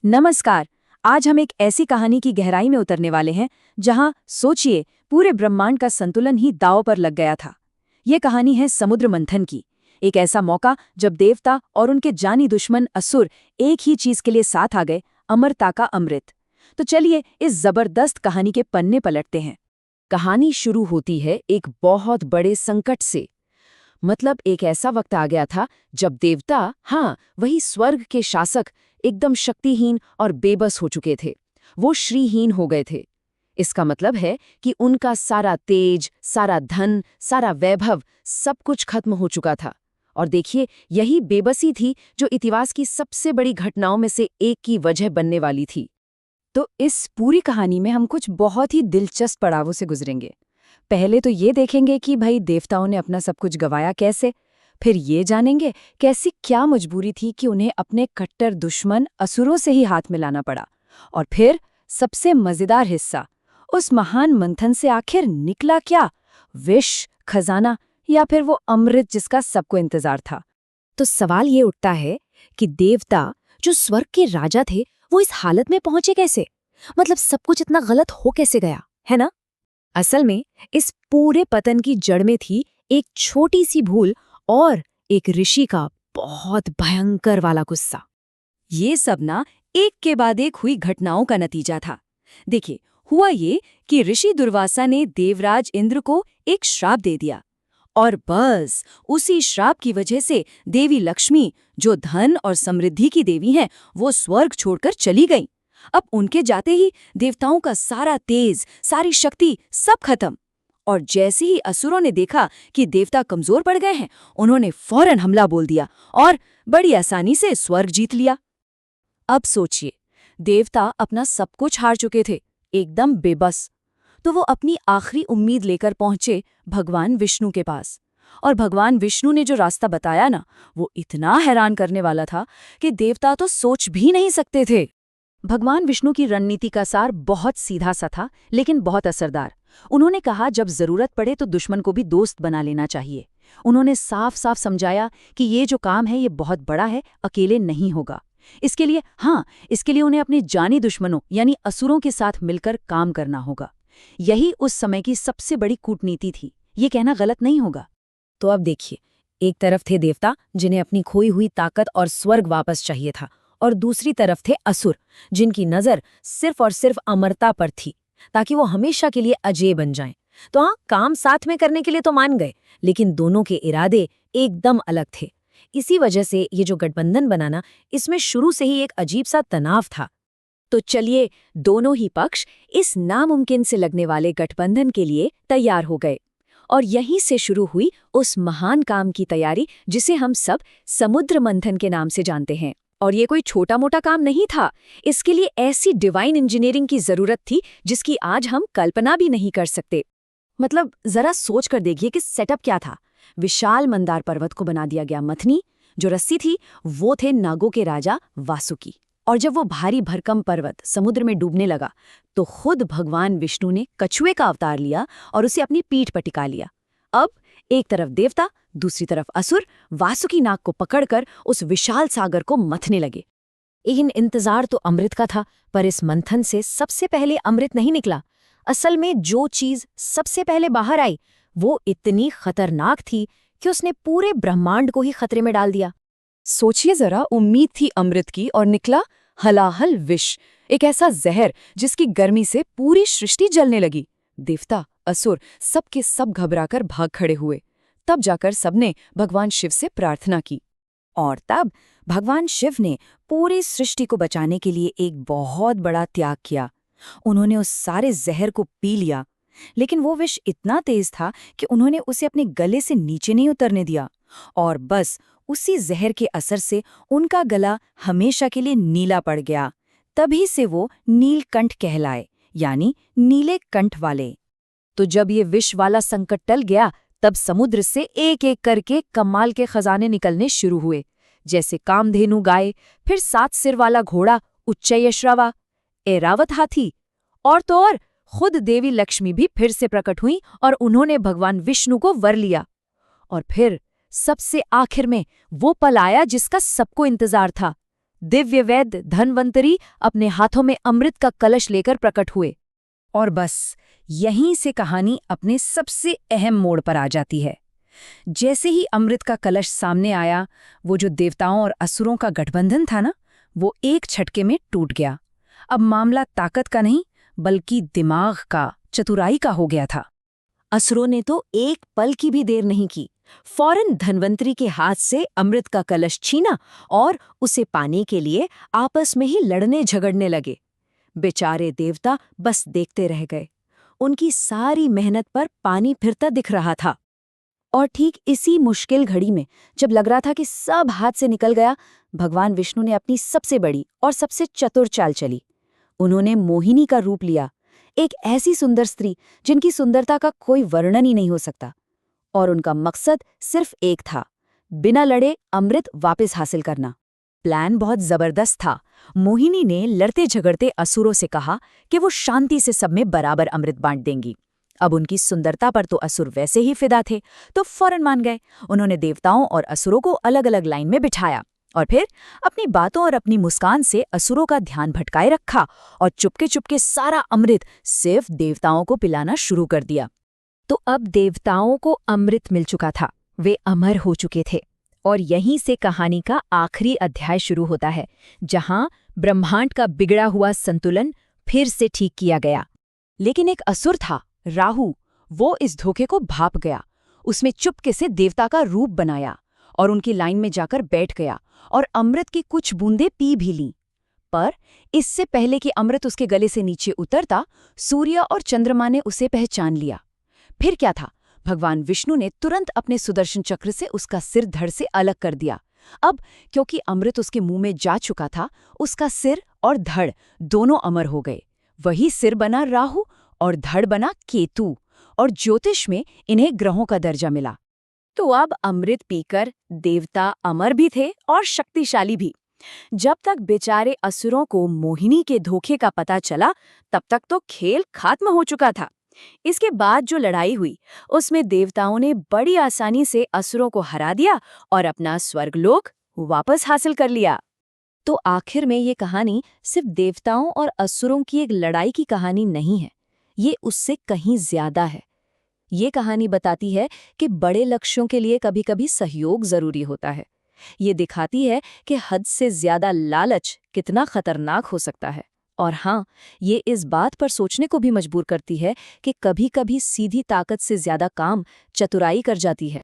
नमस्कार। आज हम एक ऐसी कहानी की गहराई में उतरने वाले हैं जहां सोचिए पूरे ब्रह्मांड का संतुलन ही दांव पर लग गया था। ये कहानी है समुद्र मंथन की। एक ऐसा मौका जब देवता और उनके जानी दुश्मन असुर एक ही चीज के लिए साथ आ गए, अमरता का अमृत। तो चलिए इस जबरदस्त कहानी के पन्ने पलटते हैं। कहानी शुरू होती है एक बहुत बड़े संकट से। मतलब एक ऐसा वक्त आ गया था जब देवता, हाँ वही स्वर्ग के शासक, एकदम शक्तिहीन और बेबस हो चुके थे। वो श्रीहीन हो गए थे। इसका मतलब है कि उनका सारा तेज, सारा धन, सारा वैभव, सब कुछ खत्म हो चुका था। और देखिए, यही बेबसी थी जो इतिहास की सबसे बड़ी घटनाओं में से एक की वजह बनने वाली थी। तो इस पूरी कहानी में हम कुछ बहुत ही दिलचस्प पड़ावों से गुजरेंगे। पहले तो ये देखेंगे कि भाई देवताओं ने अपना सब कुछ गंवाया कैसे। फिर ये जानेंगे कैसी क्या मजबूरी थी कि उन्हें अपने कट्टर दुश्मन असुरों से ही हाथ मिलाना पड़ा। और फिर सबसे मजेदार हिस्सा, उस महान मंथन से आखिर निकला क्या? विष, खजाना या फिर वो अमृत जिसका सबको इंतजार था? तो सवाल ये उठता है कि देवता जो स्वर्ग के राजा थे वो इस हालत में पहुंचे कैसे? मतलब सब कुछ इतना गलत हो कैसे गया, है ना? असल में इस पूरे पतन की जड़ में थी एक छोटी सी भूल और एक ऋषि का बहुत भयंकर वाला गुस्सा। ये सब ना एक के बाद एक हुई घटनाओं का नतीजा था। देखिए, हुआ ये कि ऋषि दुर्वासा ने देवराज इंद्र को एक श्राप दे दिया। और बस उसी श्राप की वजह से देवी लक्ष्मी, जो धन और समृद्धि की देवी हैं, वो स्वर्ग छोड़कर चली गईं। अब उनके जाते ही देवताओं का सारा तेज, सारी शक्ति सब खत्म। और जैसे ही असुरों ने देखा कि देवता कमजोर पड़ गए हैं, उन्होंने फौरन हमला बोल दिया और बड़ी आसानी से स्वर्ग जीत लिया। अब सोचिए, देवता अपना सब कुछ हार चुके थे, एकदम बेबस। तो वो अपनी आखिरी उम्मीद लेकर पहुंचे भगवान विष्णु के पास। और भगवान विष्णु ने जो रास्ता बताया ना, वो इतना हैरान करने वाला था कि देवता तो सोच भी नहीं सकते थे। भगवान विष्णु की रणनीति का सार बहुत सीधा सा था, लेकिन बहुत असरदार। उन्होंने कहा जब जरूरत पड़े तो दुश्मन को भी दोस्त बना लेना चाहिए। उन्होंने साफ साफ समझाया कि ये जो काम है ये बहुत बड़ा है, अकेले नहीं होगा। इसके लिए उन्हें अपने जानी दुश्मनों यानी असुरों के साथ मिलकर काम करना होगा। यही उस समय की सबसे बड़ी कूटनीति थी, ये कहना गलत नहीं होगा। तो अब देखिए, एक तरफ थे देवता जिन्हें अपनी खोई हुई ताकत और स्वर्ग वापस चाहिए था, और दूसरी तरफ थे असुर जिनकी नजर सिर्फ और सिर्फ अमरता पर थी, ताकि वो हमेशा के लिए अजेय बन जाएं। तो हाँ, काम साथ में करने के लिए तो मान गए, लेकिन दोनों के इरादे एकदम अलग थे। इसी वजह से ये जो गठबंधन बनाना, इसमें शुरू से ही एक अजीब सा तनाव था। तो चलिए, दोनों ही पक्ष इस नामुमकिन से लगने वाले गठबंधन के लिए तैयार हो गए। और यहीं से शुरू हुई उस महान काम की तैयारी जिसे हम सब समुद्र मंथन के नाम से जानते हैं। और ये कोई छोटा मोटा काम नहीं था। इसके लिए ऐसी डिवाइन इंजीनियरिंग की जरूरत थी जिसकी आज हम कल्पना भी नहीं कर सकते। मतलब जरा सोच कर देखिए कि सेटअप क्या था। विशाल मंदार पर्वत को बना दिया गया मथनी। जो रस्सी थी वो थे नागों के राजा वासुकी। और जब वो भारी भरकम पर्वत समुद्र में डूबने लगा तो खुद भगवान विष्णु ने कछुए का अवतार लिया और उसे अपनी पीठ पर टिका लिया। अब एक तरफ देवता, दूसरी तरफ असुर वासुकी नाग को पकड़कर उस विशाल सागर को मथने लगे। लेकिन इंतजार तो अमृत का था, पर इस मंथन से सबसे पहले अमृत नहीं निकला। असल में जो चीज सबसे पहले बाहर आई वो इतनी खतरनाक थी कि उसने पूरे ब्रह्मांड को ही खतरे में डाल दिया। सोचिए जरा, उम्मीद थी अमृत की और निकला हलाहल विष, एक ऐसा जहर जिसकी गर्मी से पूरी सृष्टि जलने लगी। देवता, असुर सबके सब घबराकर भाग खड़े हुए। तब जाकर सबने भगवान शिव से प्रार्थना की। और तब भगवान शिव ने पूरी सृष्टि को बचाने के लिए एक बहुत बड़ा त्याग किया। उन्होंने उस सारे जहर को पी लिया, लेकिन वो विष इतना तेज था कि उन्होंने उसे अपने गले से नीचे नहीं उतरने दिया। और बस उसी जहर के असर से उनका गला हमेशा के लिए नीला पड़ गया। तभी से वो नीलकंठ कहलाए, यानी नीले कंठ वाले। तो जब ये विष वाला संकट टल गया, तब समुद्र से एक एक करके कमाल के खजाने निकलने शुरू हुए, जैसे कामधेनु गाय, फिर 7 सिर वाला घोड़ा उच्चैश्रवा, ऐरावत हाथी, और तो और खुद देवी लक्ष्मी भी फिर से प्रकट हुई और उन्होंने भगवान विष्णु को वर लिया। और फिर सबसे आखिर में वो पल आया जिसका सबको इंतजार था। दिव्य वैद्य धन्वंतरी अपने हाथों में अमृत का कलश लेकर प्रकट हुए। और बस यहीं से कहानी अपने सबसे अहम मोड़ पर आ जाती है। जैसे ही अमृत का कलश सामने आया, वो जो देवताओं और असुरों का गठबंधन था ना, वो एक झटके में टूट गया। अब मामला ताकत का नहीं, बल्कि दिमाग का, चतुराई का हो गया था। असुरों ने तो एक पल की भी देर नहीं की, फौरन धन्वंतरी के हाथ से अमृत का कलश छीना और उसे पाने के लिए आपस में ही लड़ने झगड़ने लगे। बेचारे देवता बस देखते रह गए। उनकी सारी मेहनत पर पानी फिरता दिख रहा था। और ठीक इसी मुश्किल घड़ी में, जब लग रहा था कि सब हाथ से निकल गया, भगवान विष्णु ने अपनी सबसे बड़ी और सबसे चतुर चाल चली। उन्होंने मोहिनी का रूप लिया, एक ऐसी सुंदर स्त्री जिनकी सुंदरता का कोई वर्णन ही नहीं हो सकता। और उनका मकसद सिर्फ एक था, बिना लड़े अमृत वापस हासिल करना। प्लान बहुत जबरदस्त था। मोहिनी ने लड़ते झगड़ते असुरों से कहा कि वो शांति से सब में बराबर अमृत बांट देंगी। अब उनकी सुंदरता पर तो असुर वैसे ही फिदा थे, तो फौरन मान गए। उन्होंने देवताओं और असुरों को अलग अलग लाइन में बिठाया और फिर अपनी बातों और अपनी मुस्कान से असुरों का ध्यान भटकाए रखा और चुपके चुपके सारा अमृत सिर्फ देवताओं को पिलाना शुरू कर दिया। तो अब देवताओं को अमृत मिल चुका था, वे अमर हो चुके थे। और यहीं से कहानी का आखिरी अध्याय शुरू होता है, जहां ब्रह्मांड का बिगड़ा हुआ संतुलन फिर से ठीक किया गया। लेकिन एक असुर था, राहु, वो इस धोखे को भाप गया। उसने चुपके से देवता का रूप बनाया और उनकी लाइन में जाकर बैठ गया और अमृत की कुछ बूंदें पी भी लीं। पर इससे पहले कि अमृत उसके गले से नीचे उतरता, सूर्य और चंद्रमा ने उसे पहचान लिया। फिर क्या था, भगवान विष्णु ने तुरंत अपने सुदर्शन चक्र से उसका सिर धड़ से अलग कर दिया। अब क्योंकि अमृत उसके मुंह में जा चुका था, उसका सिर और धड़ दोनों अमर हो गए। वही सिर बना राहु और धड़ बना केतु, और ज्योतिष में इन्हें ग्रहों का दर्जा मिला। तो अब अमृत पीकर देवता अमर भी थे और शक्तिशाली भी। जब तक बेचारे असुरों को मोहिनी के धोखे का पता चला, तब तक तो खेल खत्म हो चुका था। इसके बाद जो लड़ाई हुई, उसमें देवताओं ने बड़ी आसानी से असुरों को हरा दिया और अपना स्वर्गलोक वापस हासिल कर लिया। तो आखिर में ये कहानी सिर्फ देवताओं और असुरों की एक लड़ाई की कहानी नहीं है, ये उससे कहीं ज्यादा है। ये कहानी बताती है कि बड़े लक्ष्यों के लिए कभी-कभी सहयोग जरूरी होता है। ये दिखाती है कि हद से ज्यादा लालच कितना खतरनाक हो सकता है। और हाँ, ये इस बात पर सोचने को भी मजबूर करती है कि कभी-कभी सीधी ताकत से ज्यादा काम चतुराई कर जाती है।